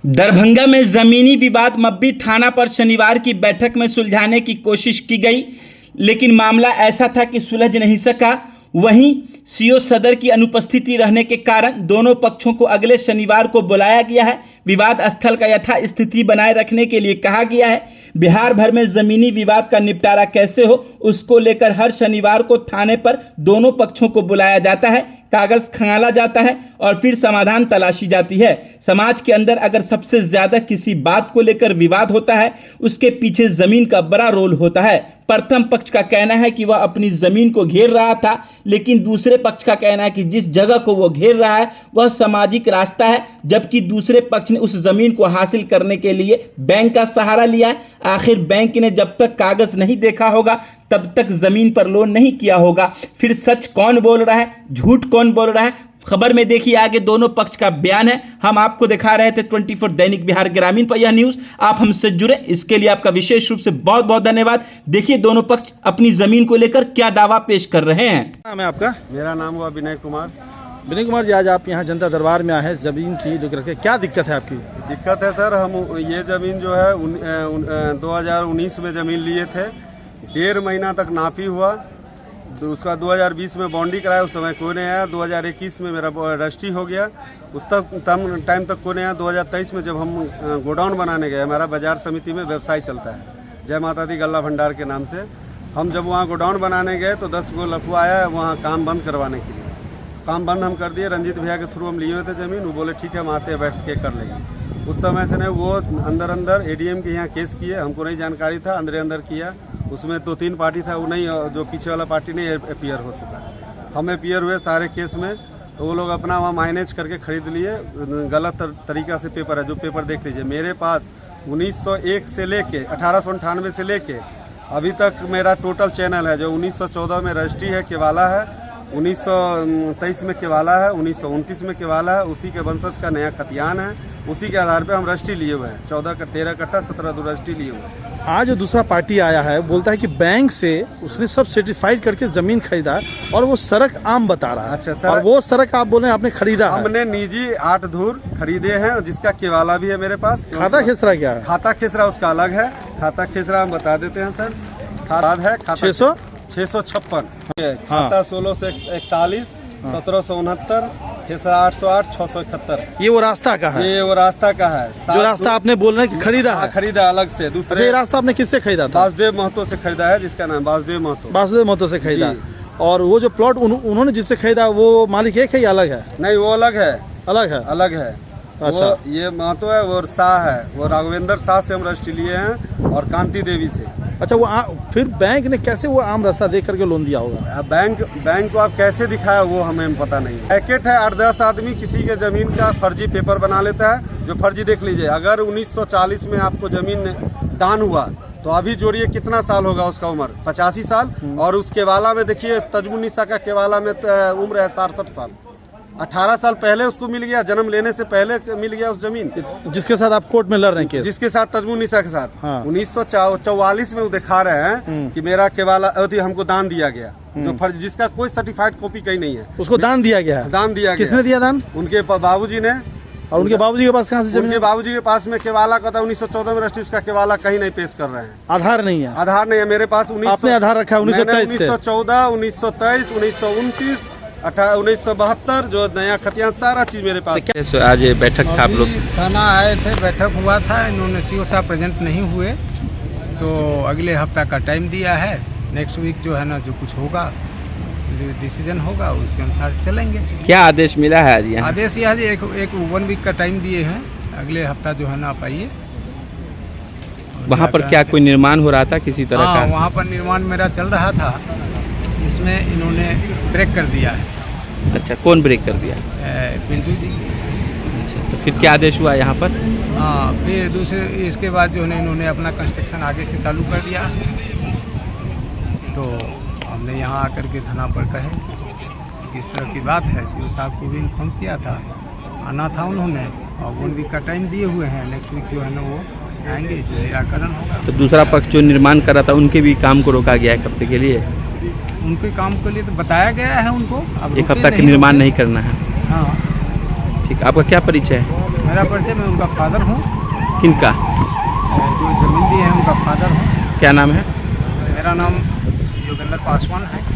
दरभंगा में जमीनी विवाद मब्बी थाना पर शनिवार की बैठक में सुलझाने की कोशिश की गई, लेकिन मामला ऐसा था कि सुलझ नहीं सका। वहीं सीओ सदर की अनुपस्थिति रहने के कारण दोनों पक्षों को अगले शनिवार को बुलाया गया है। विवाद स्थल का यथास्थिति बनाए रखने के लिए कहा गया है। बिहार भर में जमीनी विवाद का निपटारा कैसे हो, उसको लेकर हर शनिवार को थाने पर दोनों पक्षों को बुलाया जाता है, कागज खंगाला जाता है और फिर समाधान तलाशी जाती है। समाज के अंदर अगर सबसे ज्यादा किसी बात को लेकर विवाद होता है, उसके पीछे जमीन का बड़ा रोल होता है। प्रथम पक्ष का कहना है कि वह अपनी जमीन को घेर रहा था, लेकिन दूसरे पक्ष का कहना है कि जिस जगह को वो घेर रहा है वह सामाजिक रास्ता है, जबकि दूसरे पक्ष ने उस जमीन को हासिल करने के लिए बैंक का सहारा लिया है। आखिर बैंक ने जब तक कागज नहीं देखा होगा तब तक जमीन पर लोन नहीं किया होगा। फिर सच कौन बोल रहा है, झूठ कौन बोल रहा है, खबर में देखिए आगे दोनों पक्ष का बयान है। हम आपको दिखा रहे थे 24 दैनिक बिहार ग्रामीण पर यह न्यूज। आप हमसे जुड़े, इसके लिए आपका विशेष रूप से बहुत बहुत धन्यवाद। देखिए दोनों पक्ष अपनी जमीन को लेकर क्या दावा पेश कर रहे हैं। नाम है आपका? मेरा नाम हुआ विनय कुमार। विनय कुमार जी, आज आप यहाँ जनता दरबार में आए हैं जमीन की लेकर के, क्या दिक्कत है आपकी? दिक्कत है सर, हम ये ज़मीन जो है 2019 में ज़मीन लिए थे। 1.5 महीना तक नापी हुआ, उसका 2020 में बॉन्डी कराया, उस समय कोई नहीं आया। 2021 में मेरा रजिस्ट्री हो गया, उस तक टाइम तक कोई नहीं आया। 2023 में जब हम गोडाउन बनाने गए, हमारा बाजार समिति में व्यवसाय चलता है जय माता दी गल्ला भंडार के नाम से। हम जब वहाँ गोडाउन बनाने गए तो 10 गो लफुआ आया वहाँ काम बंद करवाने के लिए। काम बंद हम कर दिए, रंजीत भैया के थ्रू हम लिए हुए थे ज़मीन। वो बोले ठीक है हम आते हैं बैठ के कर लेंगे। उस समय से नहीं, वो अंदर एडीएम के यहाँ केस किए, हमको नहीं जानकारी था, अंदर किया। उसमें 2-3 पार्टी था, वो नहीं, जो पीछे वाला पार्टी नहीं अपीयर हो चुका। हम अपीयर हुए सारे केस में, तो वो लोग अपना वहाँ माइनेज करके खरीद लिए। गलत तरीका से पेपर है, जो पेपर देख लीजिए। मेरे पास 1901 से लेके 1898 से लेके अभी तक मेरा टोटल चैनल है, जो 1914 में रजिस्ट्री है, केवाला है, 1923 में केवाला है, 1929 में केवाला है, उसी के वंशज का नया खतियान है। उसी के आधार पे हम रजिस्ट्री लिए हुए हैं। 13 कट्टा 17 रजिस्ट्री लिए हुए हैं। आज जो दूसरा पार्टी आया है बोलता है कि बैंक से उसने सब सर्टिफाइड करके जमीन खरीदा और वो सड़क आम बता रहा है। अच्छा सर, और वो सड़क आप बोले आपने खरीदा? हमने निजी 8 धूर खरीदे हैं, जिसका केवाला भी है मेरे पास। खाता खेसरा क्या है? खाता खेसरा उसका अलग है। खाता खेसरा हम बता देते हैं सर। खाता है 656, खाता 16 से 41, 1769, खेसरा 808, 671। ये वो रास्ता का है? ये वो रास्ता का है, जो रास्ता आपने बोल रहे हैं कि खरीदा है? खरीदा अलग से। दूसरे ये रास्ता आपने किससे खरीदा था? वासुदेव महतो से खरीदा है, जिसका नाम वासुदेव महतो। वासुदेव महतो से खरीदा। और वो जो प्लॉट उन्होंने जिससे खरीदा वो मालिक एक है या अलग है? नहीं, वो अलग है। अलग है। अच्छा, वो ये महतो है, वो शाह है, वो राघवेंद्र शाह से हम रजिस्ट्री लिए हैं और कांति देवी से। अच्छा, वो फिर बैंक ने कैसे वो आम रास्ता देख करके लोन दिया होगा? बैंक को आप कैसे दिखाया वो हमें पता नहीं। पैकेट है, 8-10 आदमी किसी के जमीन का फर्जी पेपर बना लेता है, जो फर्जी देख लीजिए। अगर 1940 में आपको जमीन दान हुआ तो अभी जोड़िए कितना साल होगा उसका उम्र, 85 साल। और उस केवाला में देखिए, तजमुन्निसा का केवाला में उम्र है 67 साल। 18 साल पहले उसको मिल गया, जन्म लेने से पहले मिल गया उस जमीन। जिसके साथ आप कोर्ट में लड़ रहे हैं केस? जिसके साथ, तजमुन्निसा के साथ। हाँ। 1944 में वो दिखा रहे हैं कि मेरा केवाला हमको दान दिया गया, जो फर्ज, जिसका कोई सर्टिफाइड कॉपी कहीं नहीं है। उसको दान दिया गया है? दान दिया गया। किसने दिया दान? उनके बाबूजी ने। और उनके बाबूजी के पास कहाँ से जमीन? उनके बाबूजी के पास में केवाला का था, 1914 में रजिस्ट्री, उसका केवाला कहीं नहीं पेश कर रहे हैं। आधार नहीं है? आधार नहीं है मेरे पास। आपने आधार रखा है 1923 से? 1914, 1923, 1929, 1972, जो नया खतियान, सारा चीज मेरे पास। आज बैठक था, आप लोग थाना आए थे, बैठक हुआ था। इन्होंने सीओ साहब प्रेजेंट नहीं हुए, तो अगले हफ्ता का टाइम दिया है। नेक्स्ट वीक जो है ना, जो कुछ होगा, जो डिसीजन होगा उसके अनुसार चलेंगे। क्या आदेश मिला है आज यहाँ? आदेश यह है, एक 1 वीक का टाइम दिए हैं। अगले हफ्ता जो है ना आप आइए। वहाँ पर क्या कोई निर्माण हो रहा था किसी तरह का? वहाँ पर निर्माण मेरा चल रहा था, इसमें इन्होंने ब्रेक कर दिया है। अच्छा, कौन ब्रेक कर दिया? पिंटू जी। अच्छा, तो फिर क्या आदेश हुआ यहाँ पर? हाँ, फिर दूसरे इसके बाद जो है इन्होंने अपना कंस्ट्रक्शन आगे से चालू कर दिया। तो हमने यहाँ आकर के थाना पर कहे इस तरह की बात है। सीओ साहब को भी इन्फॉर्म किया था, आना था उन्होंने, और 1 वीक का टाइम दिए हुए हैं। नेक्स्ट वीक जो है ना वो आएंगे, जो निराकरण होगा। तो दूसरा पक्ष जो निर्माण कर रहा था उनके भी काम को रोका गया है एक हफ्ते के लिए? उनके काम के लिए तो बताया गया है उनको, अब एक हफ्ता का निर्माण नहीं करना है। हाँ, ठीक, आपका क्या परिचय है? मेरा परिचय, मैं उनका फादर हूँ, किनका? जो ज़मीन दी है उनका फादर हूँ। क्या नाम है? मेरा नाम योगेंद्र पासवान है।